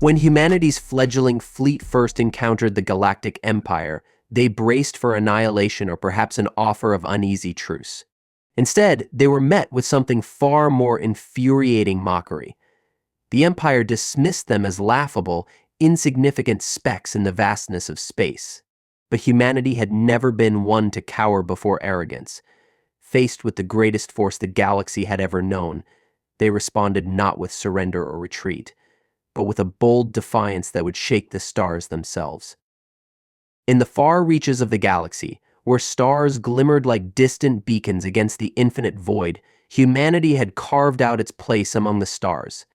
When humanity's fledgling fleet first encountered the Galactic Empire, they braced for annihilation or perhaps an offer of uneasy truce. Instead, they were met with something far more infuriating: mockery. The Empire dismissed them as laughable, insignificant specks in the vastness of space. But humanity had never been one to cower before arrogance. Faced with the greatest force the galaxy had ever known, they responded not with surrender or retreat, but with a bold defiance that would shake the stars themselves. In the far reaches of the galaxy, where stars glimmered like distant beacons against the infinite void, humanity had carved out its place among the stars.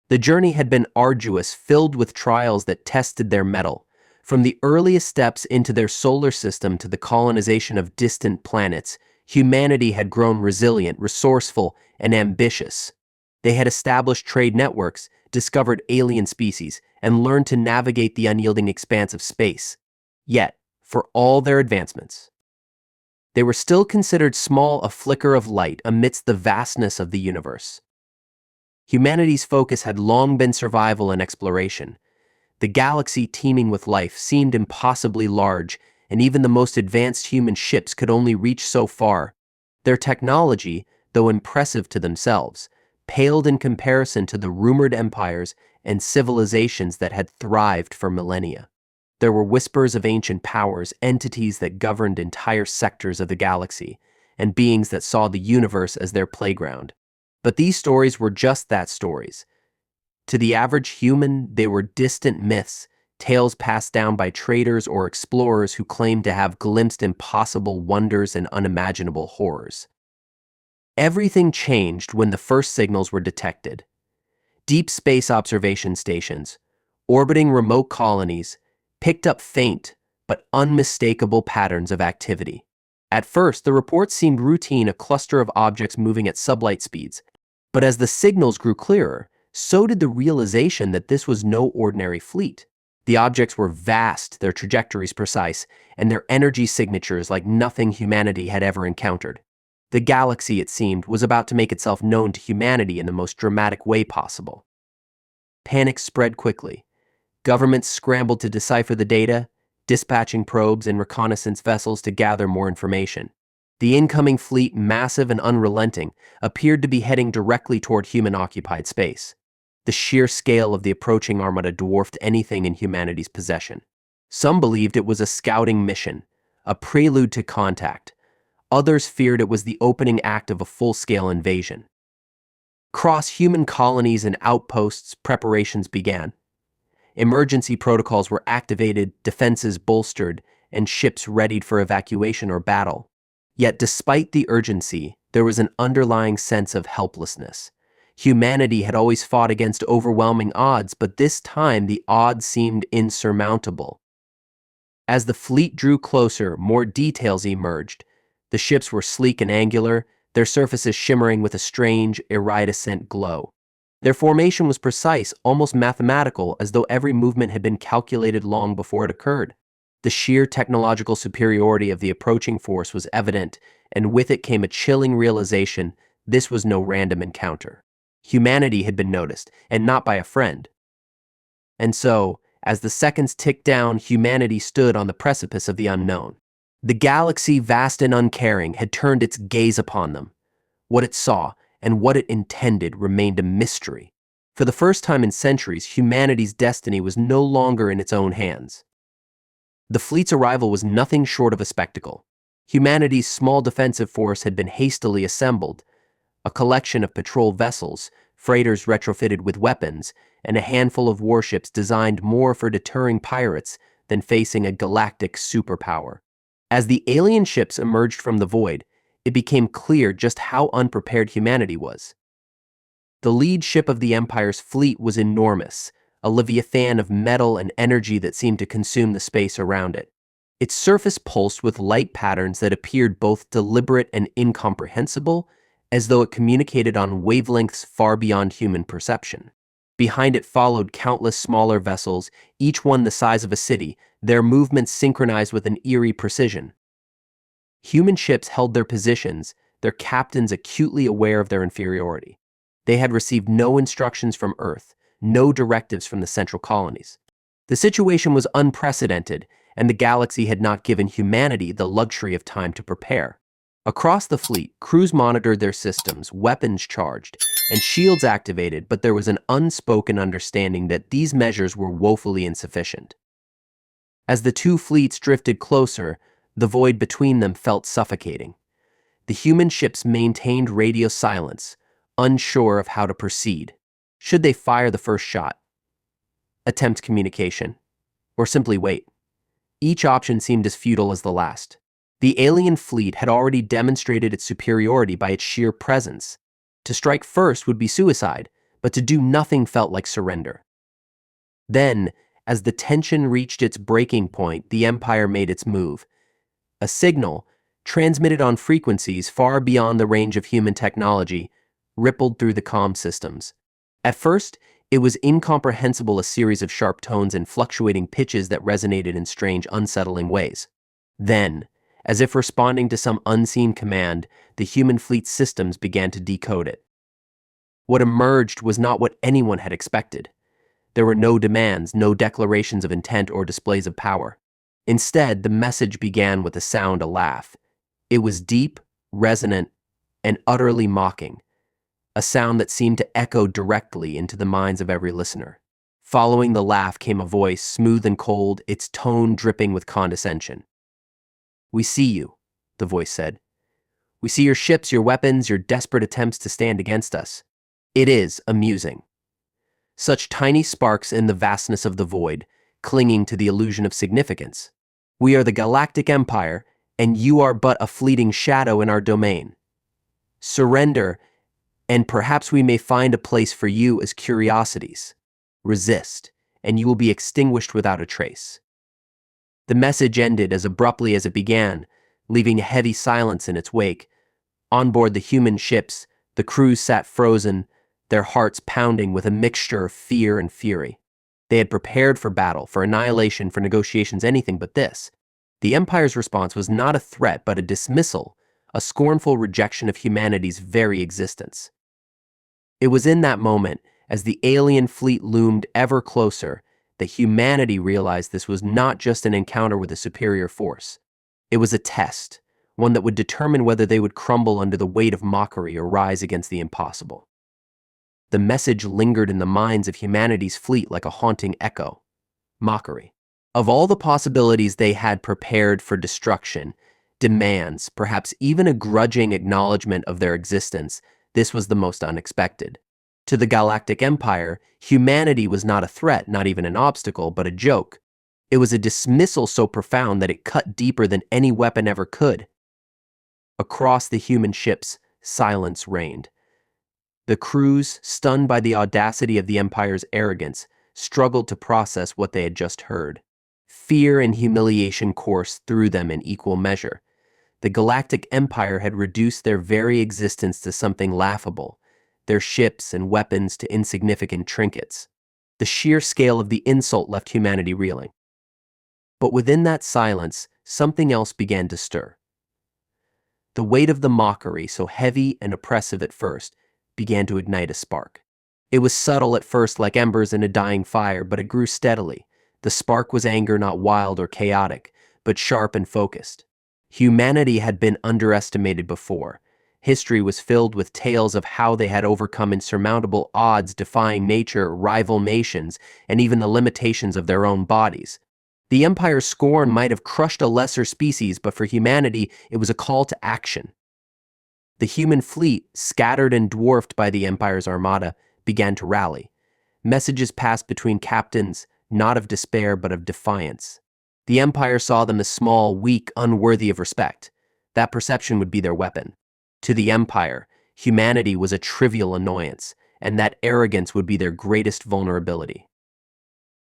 The journey had been arduous, filled with trials that tested their mettle. From the earliest steps into their solar system to the colonization of distant planets, humanity had grown resilient, resourceful, and ambitious. They had established trade networks, discovered alien species, and learned to navigate the unyielding expanse of space. Yet, for all their advancements, they were still considered small, a flicker of light amidst the vastness of the universe. Humanity's focus had long been survival and exploration. The galaxy teeming with life seemed impossibly large, and even the most advanced human ships could only reach so far. Their technology, though impressive to themselves, paled in comparison to the rumored empires and civilizations that had thrived for millennia. There were whispers of ancient powers, entities that governed entire sectors of the galaxy, and beings that saw the universe as their playground. But these stories were just that, stories. To the average human, they were distant myths, tales passed down by traders or explorers who claimed to have glimpsed impossible wonders and unimaginable horrors. Everything changed when the first signals were detected. Deep space observation stations, orbiting remote colonies, picked up faint but unmistakable patterns of activity. At first, the reports seemed routine, a cluster of objects moving at sublight speeds. But as the signals grew clearer, so did the realization that this was no ordinary fleet. The objects were vast, their trajectories precise, and their energy signatures like nothing humanity had ever encountered. The galaxy, it seemed, was about to make itself known to humanity in the most dramatic way possible. Panic spread quickly. Governments scrambled to decipher the data, dispatching probes and reconnaissance vessels to gather more information. The incoming fleet, massive and unrelenting, appeared to be heading directly toward human-occupied space. The sheer scale of the approaching armada dwarfed anything in humanity's possession. Some believed it was a scouting mission, a prelude to contact. Others feared it was the opening act of a full-scale invasion. Across human colonies and outposts, preparations began. Emergency protocols were activated, defenses bolstered, and ships readied for evacuation or battle. Yet despite the urgency, there was an underlying sense of helplessness. Humanity had always fought against overwhelming odds, but this time the odds seemed insurmountable. As the fleet drew closer, more details emerged. The ships were sleek and angular, their surfaces shimmering with a strange, iridescent glow. Their formation was precise, almost mathematical, as though every movement had been calculated long before it occurred. The sheer technological superiority of the approaching force was evident, and with it came a chilling realization: this was no random encounter. Humanity had been noticed, and not by a friend. And so, as the seconds ticked down, humanity stood on the precipice of the unknown. The galaxy, vast and uncaring, had turned its gaze upon them. What it saw, and what it intended, remained a mystery. For the first time in centuries, humanity's destiny was no longer in its own hands. The fleet's arrival was nothing short of a spectacle. Humanity's small defensive force had been hastily assembled. A collection of patrol vessels, freighters retrofitted with weapons, and a handful of warships designed more for deterring pirates than facing a galactic superpower. As the alien ships emerged from the void, it became clear just how unprepared humanity was. The lead ship of the Empire's fleet was enormous, a leviathan of metal and energy that seemed to consume the space around it. Its surface pulsed with light patterns that appeared both deliberate and incomprehensible, as though it communicated on wavelengths far beyond human perception. Behind it followed countless smaller vessels, each one the size of a city, their movements synchronized with an eerie precision. Human ships held their positions, their captains acutely aware of their inferiority. They had received no instructions from Earth, no directives from the central colonies. The situation was unprecedented, and the galaxy had not given humanity the luxury of time to prepare. Across the fleet, crews monitored their systems, weapons charged, and shields activated, but there was an unspoken understanding that these measures were woefully insufficient. As the two fleets drifted closer, the void between them felt suffocating. The human ships maintained radio silence, unsure of how to proceed. Should they fire the first shot, attempt communication, or simply wait? Each option seemed as futile as the last. The alien fleet had already demonstrated its superiority by its sheer presence. To strike first would be suicide, but to do nothing felt like surrender. Then, as the tension reached its breaking point, the Empire made its move. A signal, transmitted on frequencies far beyond the range of human technology, rippled through the comm systems. At first, it was incomprehensible, a series of sharp tones and fluctuating pitches that resonated in strange, unsettling ways. Then, as if responding to some unseen command, the human fleet's systems began to decode it. What emerged was not what anyone had expected. There were no demands, no declarations of intent or displays of power. Instead, the message began with a sound, a laugh. It was deep, resonant, and utterly mocking, a sound that seemed to echo directly into the minds of every listener. Following the laugh came a voice, smooth and cold, its tone dripping with condescension. "We see you," the voice said. "We see your ships, your weapons, your desperate attempts to stand against us. It is amusing." Such tiny sparks in the vastness of the void, clinging to the illusion of significance. "We are the Galactic Empire, and you are but a fleeting shadow in our domain. Surrender, and perhaps we may find a place for you as curiosities. Resist, and you will be extinguished without a trace." The message ended as abruptly as it began, leaving a heavy silence in its wake. On board the human ships, the crews sat frozen, their hearts pounding with a mixture of fear and fury. They had prepared for battle, for annihilation, for negotiations, anything but this. The Empire's response was not a threat, but a dismissal, a scornful rejection of humanity's very existence. It was in that moment, as the alien fleet loomed ever closer, that humanity realized this was not just an encounter with a superior force. It was a test, one that would determine whether they would crumble under the weight of mockery or rise against the impossible. The message lingered in the minds of humanity's fleet like a haunting echo. Mockery. Of all the possibilities they had prepared for destruction, demands, perhaps even a grudging acknowledgement of their existence, this was the most unexpected. To the Galactic Empire, humanity was not a threat, not even an obstacle, but a joke. It was a dismissal so profound that it cut deeper than any weapon ever could. Across the human ships, silence reigned. The crews, stunned by the audacity of the Empire's arrogance, struggled to process what they had just heard. Fear and humiliation coursed through them in equal measure. The Galactic Empire had reduced their very existence to something laughable, their ships and weapons to insignificant trinkets. The sheer scale of the insult left humanity reeling. But within that silence, something else began to stir. The weight of the mockery, so heavy and oppressive at first, began to ignite a spark. It was subtle at first, like embers in a dying fire, but it grew steadily. The spark was anger, not wild or chaotic, but sharp and focused. Humanity had been underestimated before. History was filled with tales of how they had overcome insurmountable odds, defying nature, rival nations, and even the limitations of their own bodies. The Empire's scorn might have crushed a lesser species, but for humanity, it was a call to action. The human fleet, scattered and dwarfed by the Empire's armada, began to rally. Messages passed between captains, not of despair but of defiance. The Empire saw them as small, weak, unworthy of respect. That perception would be their weapon. To the Empire, humanity was a trivial annoyance, and that arrogance would be their greatest vulnerability.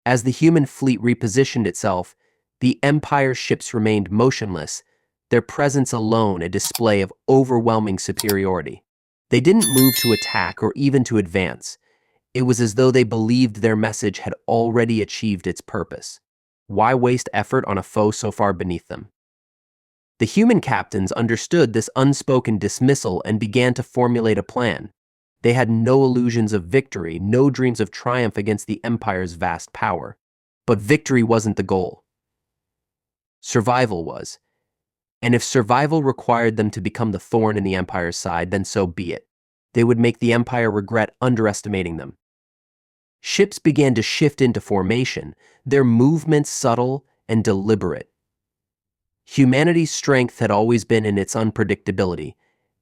As the human fleet repositioned itself, the Empire's ships remained motionless, their presence alone a display of overwhelming superiority. They didn't move to attack or even to advance. It was as though they believed their message had already achieved its purpose. Why waste effort on a foe so far beneath them? The human captains understood this unspoken dismissal and began to formulate a plan. They had no illusions of victory, no dreams of triumph against the Empire's vast power. But victory wasn't the goal. Survival was. And if survival required them to become the thorn in the Empire's side, then so be it. They would make the Empire regret underestimating them. Ships began to shift into formation, their movements subtle and deliberate. Humanity's strength had always been in its unpredictability,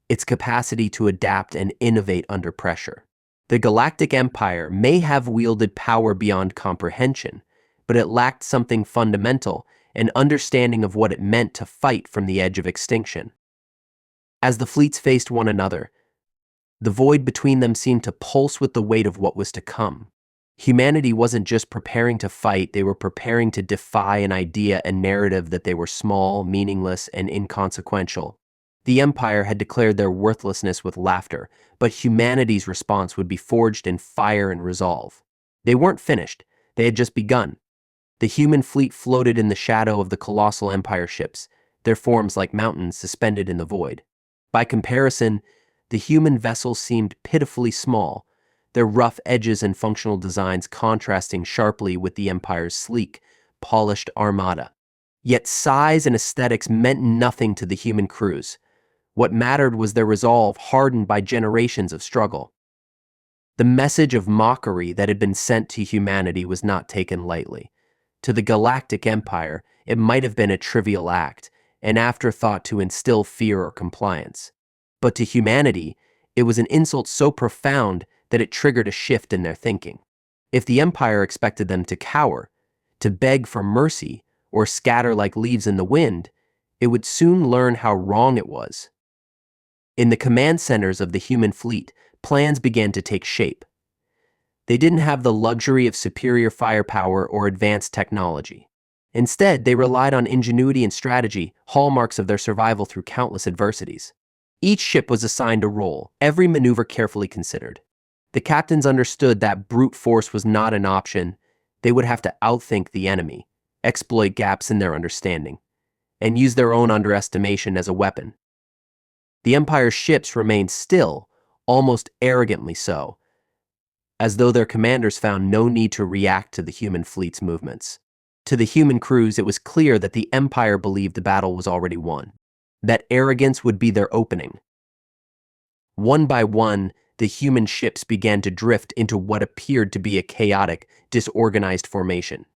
its capacity to adapt and innovate under pressure. The Galactic Empire may have wielded power beyond comprehension, but it lacked something fundamental, an understanding of what it meant to fight from the edge of extinction. As the fleets faced one another, the void between them seemed to pulse with the weight of what was to come. Humanity wasn't just preparing to fight, they were preparing to defy an idea and narrative that they were small, meaningless, and inconsequential. The Empire had declared their worthlessness with laughter, but humanity's response would be forged in fire and resolve. They weren't finished, they had just begun. The human fleet floated in the shadow of the colossal Empire ships, their forms like mountains suspended in the void. By comparison, the human vessels seemed pitifully small, their rough edges and functional designs contrasting sharply with the Empire's sleek, polished armada. Yet size and aesthetics meant nothing to the human crews. What mattered was their resolve, hardened by generations of struggle. The message of mockery that had been sent to humanity was not taken lightly. To the Galactic Empire, it might have been a trivial act, an afterthought to instill fear or compliance. But to humanity, it was an insult so profound that it triggered a shift in their thinking. If the Empire expected them to cower, to beg for mercy, or scatter like leaves in the wind, it would soon learn how wrong it was. In the command centers of the human fleet, plans began to take shape. They didn't have the luxury of superior firepower or advanced technology. Instead, they relied on ingenuity and strategy, hallmarks of their survival through countless adversities. Each ship was assigned a role, every maneuver carefully considered. The captains understood that brute force was not an option. They would have to outthink the enemy, exploit gaps in their understanding, and use their own underestimation as a weapon. The Empire's ships remained still, almost arrogantly so, as though their commanders found no need to react to the human fleet's movements. To the human crews, it was clear that the Empire believed the battle was already won, that arrogance would be their opening. One by one, the human ships began to drift into what appeared to be a chaotic, disorganized formation.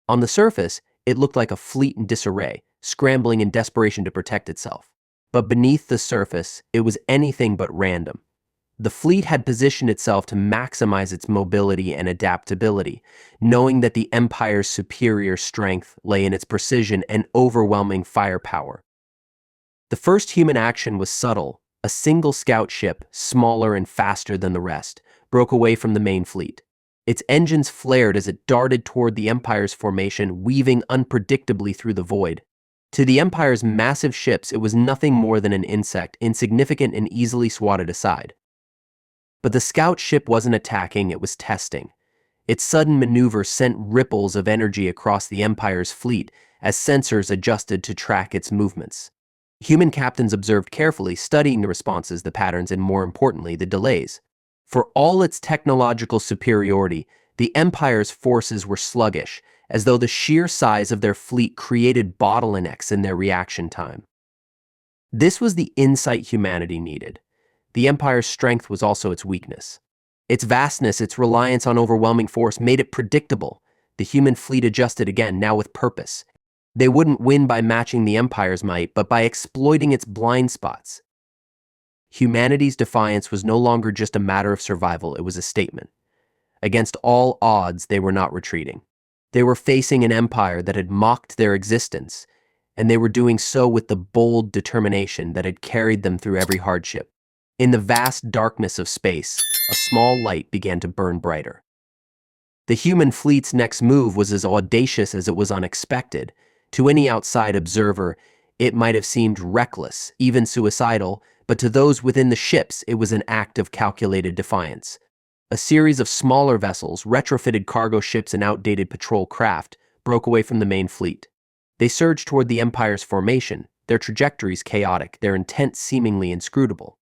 On the surface, it looked like a fleet in disarray, scrambling in desperation to protect itself. But beneath the surface, it was anything but random. The fleet had positioned itself to maximize its mobility and adaptability, knowing that the Empire's superior strength lay in its precision and overwhelming firepower. The first human action was subtle. A single scout ship, smaller and faster than the rest, broke away from the main fleet. Its engines flared as it darted toward the Empire's formation, weaving unpredictably through the void. To the Empire's massive ships, it was nothing more than an insect, insignificant and easily swatted aside. But the scout ship wasn't attacking, it was testing. Its sudden maneuver sent ripples of energy across the Empire's fleet as sensors adjusted to track its movements. Human captains observed carefully, studying the responses, the patterns, and more importantly, the delays. For all its technological superiority, the Empire's forces were sluggish, as though the sheer size of their fleet created bottlenecks in their reaction time. This was the insight humanity needed. The Empire's strength was also its weakness. Its vastness, its reliance on overwhelming force made it predictable. The human fleet adjusted again, now with purpose. They wouldn't win by matching the Empire's might, but by exploiting its blind spots. Humanity's defiance was no longer just a matter of survival, it was a statement. Against all odds, they were not retreating. They were facing an empire that had mocked their existence, and they were doing so with the bold determination that had carried them through every hardship. In the vast darkness of space, a small light began to burn brighter. The human fleet's next move was as audacious as it was unexpected. To any outside observer, it might have seemed reckless, even suicidal, but to those within the ships, it was an act of calculated defiance. A series of smaller vessels, retrofitted cargo ships and outdated patrol craft, broke away from the main fleet. They surged toward the Empire's formation, their trajectories chaotic, their intent seemingly inscrutable.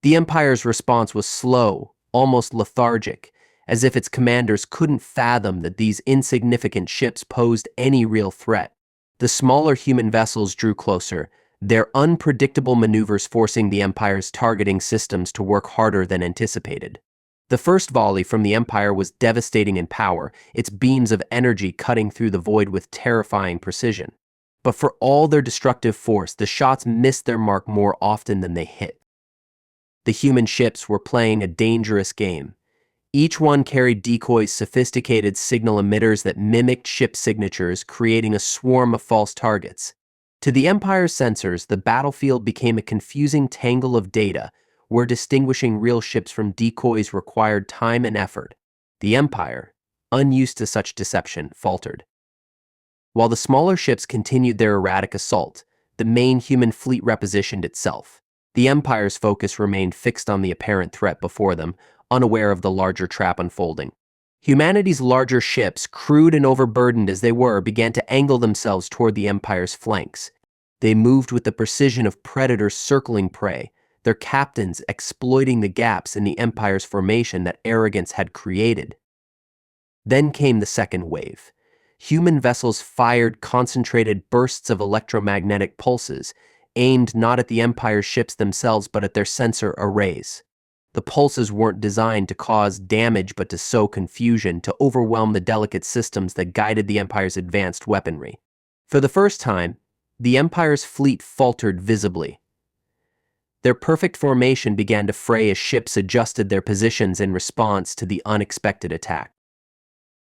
The Empire's response was slow, almost lethargic, as if its commanders couldn't fathom that these insignificant ships posed any real threat. The smaller human vessels drew closer, their unpredictable maneuvers forcing the Empire's targeting systems to work harder than anticipated. The first volley from the Empire was devastating in power, its beams of energy cutting through the void with terrifying precision. But for all their destructive force, the shots missed their mark more often than they hit. The human ships were playing a dangerous game. Each one carried decoys, sophisticated signal emitters that mimicked ship signatures, creating a swarm of false targets. To the Empire's sensors, the battlefield became a confusing tangle of data, where distinguishing real ships from decoys required time and effort. The Empire, unused to such deception, faltered. While the smaller ships continued their erratic assault, the main human fleet repositioned itself. The Empire's focus remained fixed on the apparent threat before them, unaware of the larger trap unfolding. Humanity's larger ships, crude and overburdened as they were, began to angle themselves toward the Empire's flanks. They moved with the precision of predators circling prey, their captains exploiting the gaps in the Empire's formation that arrogance had created. Then came the second wave. Human vessels fired concentrated bursts of electromagnetic pulses, aimed not at the Empire's ships themselves but at their sensor arrays. The pulses weren't designed to cause damage but to sow confusion, to overwhelm the delicate systems that guided the Empire's advanced weaponry. For the first time, the Empire's fleet faltered visibly. Their perfect formation began to fray as ships adjusted their positions in response to the unexpected attack.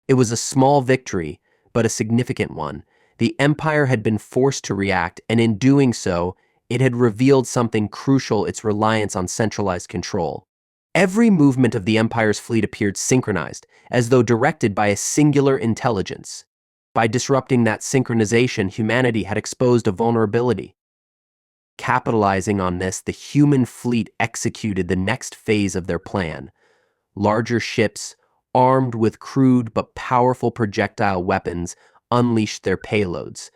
It was a small victory, but a significant one. The Empire had been forced to react, and in doing so, it had revealed something crucial: its reliance on centralized control. Every movement of the Empire's fleet appeared synchronized, as though directed by a singular intelligence. By disrupting that synchronization, humanity had exposed a vulnerability. Capitalizing on this, the human fleet executed the next phase of their plan. Larger ships, armed with crude but powerful projectile weapons, unleashed their payloads.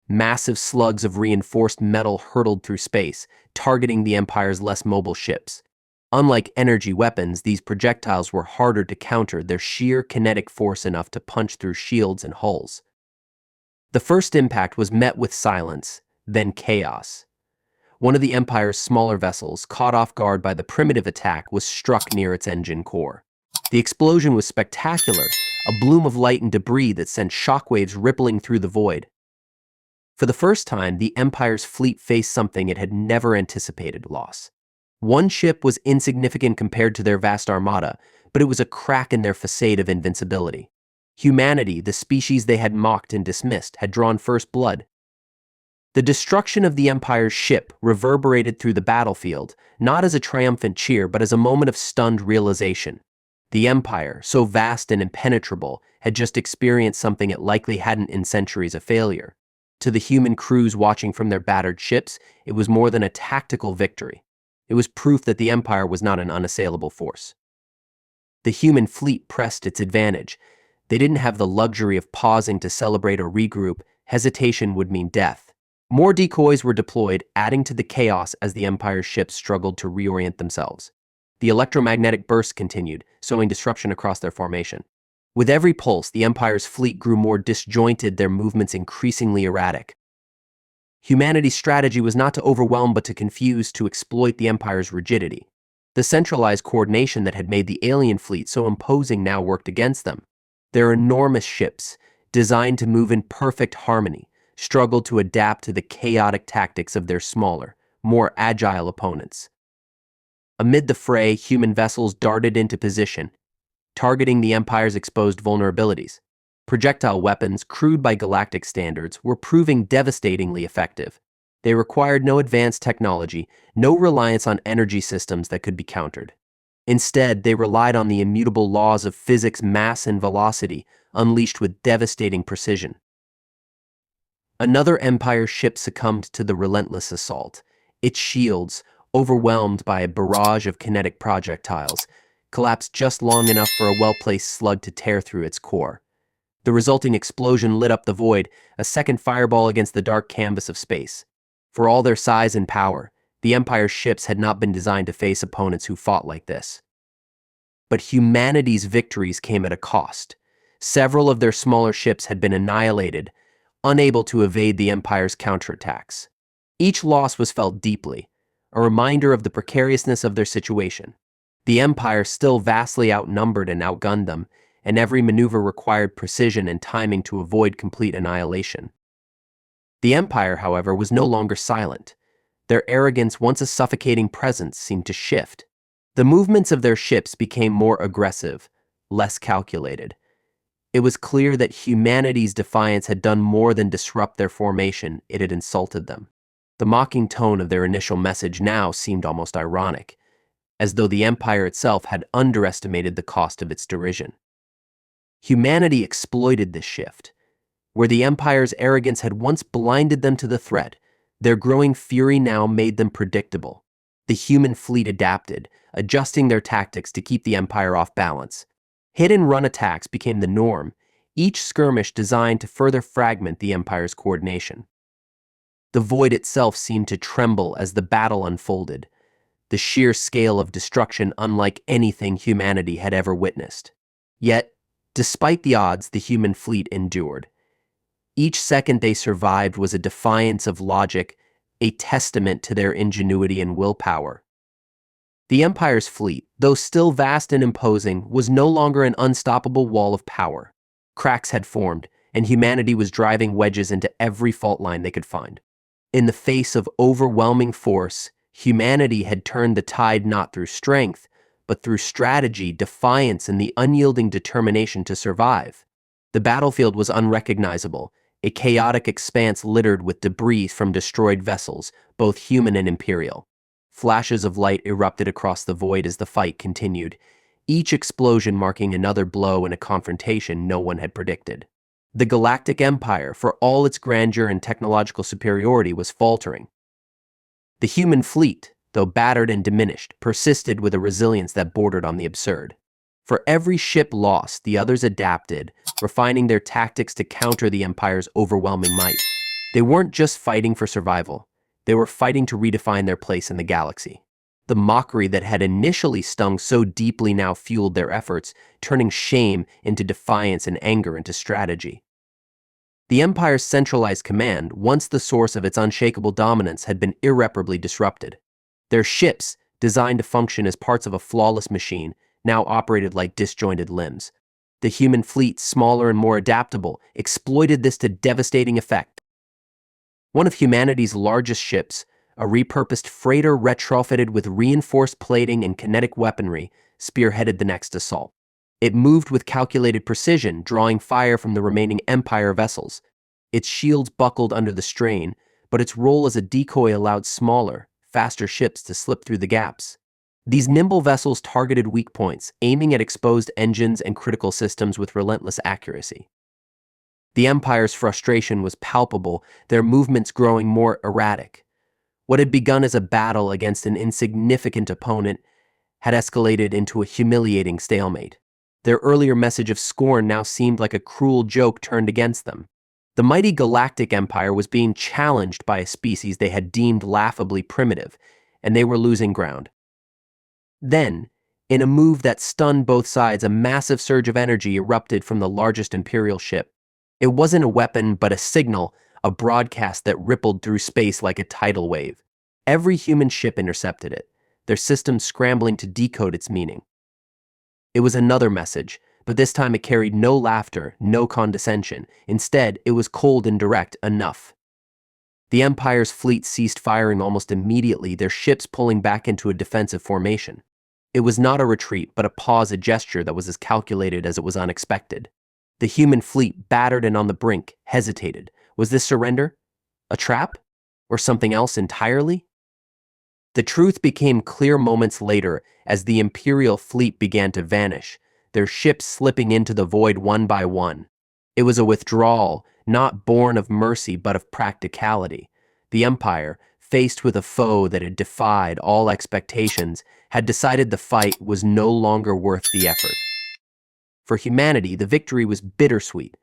Massive slugs of reinforced metal hurtled through space, targeting the Empire's less mobile ships. Unlike energy weapons, these projectiles were harder to counter, their sheer kinetic force enough to punch through shields and hulls. The first impact was met with silence, then chaos. One of the Empire's smaller vessels, caught off guard by the primitive attack, was struck near its engine core. The explosion was spectacular, a bloom of light and debris that sent shockwaves rippling through the void. For the first time, the Empire's fleet faced something it had never anticipated: loss. One ship was insignificant compared to their vast armada, but it was a crack in their facade of invincibility. Humanity, the species they had mocked and dismissed, had drawn first blood. The destruction of the Empire's ship reverberated through the battlefield, not as a triumphant cheer, but as a moment of stunned realization. The Empire, so vast and impenetrable, had just experienced something it likely hadn't in centuries: a failure. To the human crews watching from their battered ships, it was more than a tactical victory. It was proof that the Empire was not an unassailable force. The human fleet pressed its advantage. They didn't have the luxury of pausing to celebrate or regroup. Hesitation would mean death. More decoys were deployed, adding to the chaos as the Empire's ships struggled to reorient themselves. The electromagnetic bursts continued, sowing disruption across their formation. With every pulse, the Empire's fleet grew more disjointed, their movements increasingly erratic. Humanity's strategy was not to overwhelm but to confuse, to exploit the Empire's rigidity. The centralized coordination that had made the alien fleet so imposing now worked against them. Their enormous ships, designed to move in perfect harmony, struggled to adapt to the chaotic tactics of their smaller, more agile opponents. Amid the fray, human vessels darted into position, targeting the Empire's exposed vulnerabilities. Projectile weapons, crude by galactic standards, were proving devastatingly effective. They required no advanced technology, no reliance on energy systems that could be countered. Instead, they relied on the immutable laws of physics, mass and velocity, unleashed with devastating precision. Another Empire ship succumbed to the relentless assault. Its shields, overwhelmed by a barrage of kinetic projectiles, collapsed just long enough for a well-placed slug to tear through its core. The resulting explosion lit up the void, a second fireball against the dark canvas of space. For all their size and power, The Empire's ships had not been designed to face opponents who fought like this. But humanity's victories came at a cost. Several of their smaller ships had been annihilated, unable to evade the Empire's counterattacks. Each loss was felt deeply, a reminder of the precariousness of their situation. The Empire still vastly outnumbered and outgunned them, and every maneuver required precision and timing to avoid complete annihilation. The Empire, however, was no longer silent. Their arrogance, once a suffocating presence, seemed to shift. The movements of their ships became more aggressive, less calculated. It was clear that humanity's defiance had done more than disrupt their formation, it had insulted them. The mocking tone of their initial message now seemed almost ironic, as though the Empire itself had underestimated the cost of its derision. Humanity exploited this shift. Where the Empire's arrogance had once blinded them to the threat, their growing fury now made them predictable. The human fleet adapted, adjusting their tactics to keep the Empire off balance. Hit-and-run attacks became the norm, each skirmish designed to further fragment the Empire's coordination. The void itself seemed to tremble as the battle unfolded, the sheer scale of destruction unlike anything humanity had ever witnessed. Yet, despite the odds, the human fleet endured. Each second they survived was a defiance of logic, a testament to their ingenuity and willpower. The Empire's fleet, though still vast and imposing, was no longer an unstoppable wall of power. Cracks had formed, and humanity was driving wedges into every fault line they could find. In the face of overwhelming force, humanity had turned the tide not through strength, but through strategy, defiance, and the unyielding determination to survive. The battlefield was unrecognizable, a chaotic expanse littered with debris from destroyed vessels, both human and imperial. Flashes of light erupted across the void as the fight continued, each explosion marking another blow in a confrontation no one had predicted. The Galactic Empire, for all its grandeur and technological superiority, was faltering. The human fleet, though battered and diminished, persisted with a resilience that bordered on the absurd. For every ship lost, the others adapted, refining their tactics to counter the Empire's overwhelming might. They weren't just fighting for survival, they were fighting to redefine their place in the galaxy. The mockery that had initially stung so deeply now fueled their efforts, turning shame into defiance and anger into strategy. The Empire's centralized command, once the source of its unshakable dominance, had been irreparably disrupted. Their ships, designed to function as parts of a flawless machine, now operated like disjointed limbs. The human fleet, smaller and more adaptable, exploited this to devastating effect. One of humanity's largest ships, a repurposed freighter retrofitted with reinforced plating and kinetic weaponry, spearheaded the next assault. It moved with calculated precision, drawing fire from the remaining Empire vessels. Its shields buckled under the strain, but its role as a decoy allowed smaller, faster ships to slip through the gaps. These nimble vessels targeted weak points, aiming at exposed engines and critical systems with relentless accuracy. The Empire's frustration was palpable, their movements growing more erratic. What had begun as a battle against an insignificant opponent had escalated into a humiliating stalemate. Their earlier message of scorn now seemed like a cruel joke turned against them. The mighty Galactic Empire was being challenged by a species they had deemed laughably primitive, and they were losing ground. Then, in a move that stunned both sides, a massive surge of energy erupted from the largest Imperial ship. It wasn't a weapon, but a signal, a broadcast that rippled through space like a tidal wave. Every human ship intercepted it, their systems scrambling to decode its meaning. It was another message, but this time it carried no laughter, no condescension. Instead, it was cold and direct: enough. The Empire's fleet ceased firing almost immediately, their ships pulling back into a defensive formation. It was not a retreat, but a pause, a gesture that was as calculated as it was unexpected. The human fleet, battered and on the brink, hesitated. Was this surrender? A trap? Or something else entirely? The truth became clear moments later as the Imperial fleet began to vanish, their ships slipping into the void one by one. It was a withdrawal, not born of mercy but of practicality. The Empire, faced with a foe that had defied all expectations, had decided the fight was no longer worth the effort. For humanity, the victory was bittersweet.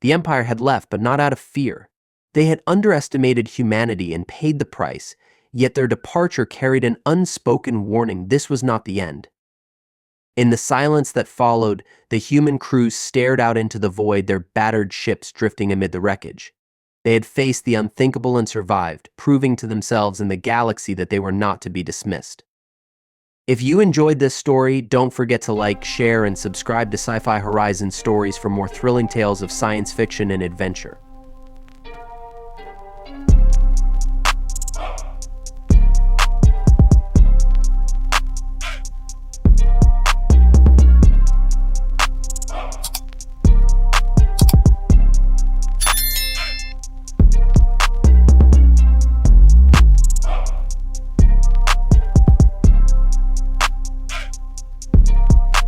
The Empire had left, but not out of fear. They had underestimated humanity and paid the price, yet their departure carried an unspoken warning this was not the end. In the silence that followed, the human crews stared out into the void, their battered ships drifting amid the wreckage. They had faced the unthinkable and survived, proving to themselves and the galaxy that they were not to be dismissed. If you enjoyed this story, don't forget to like, share, and subscribe to Sci-Fi Horizons Stories for more thrilling tales of science fiction and adventure.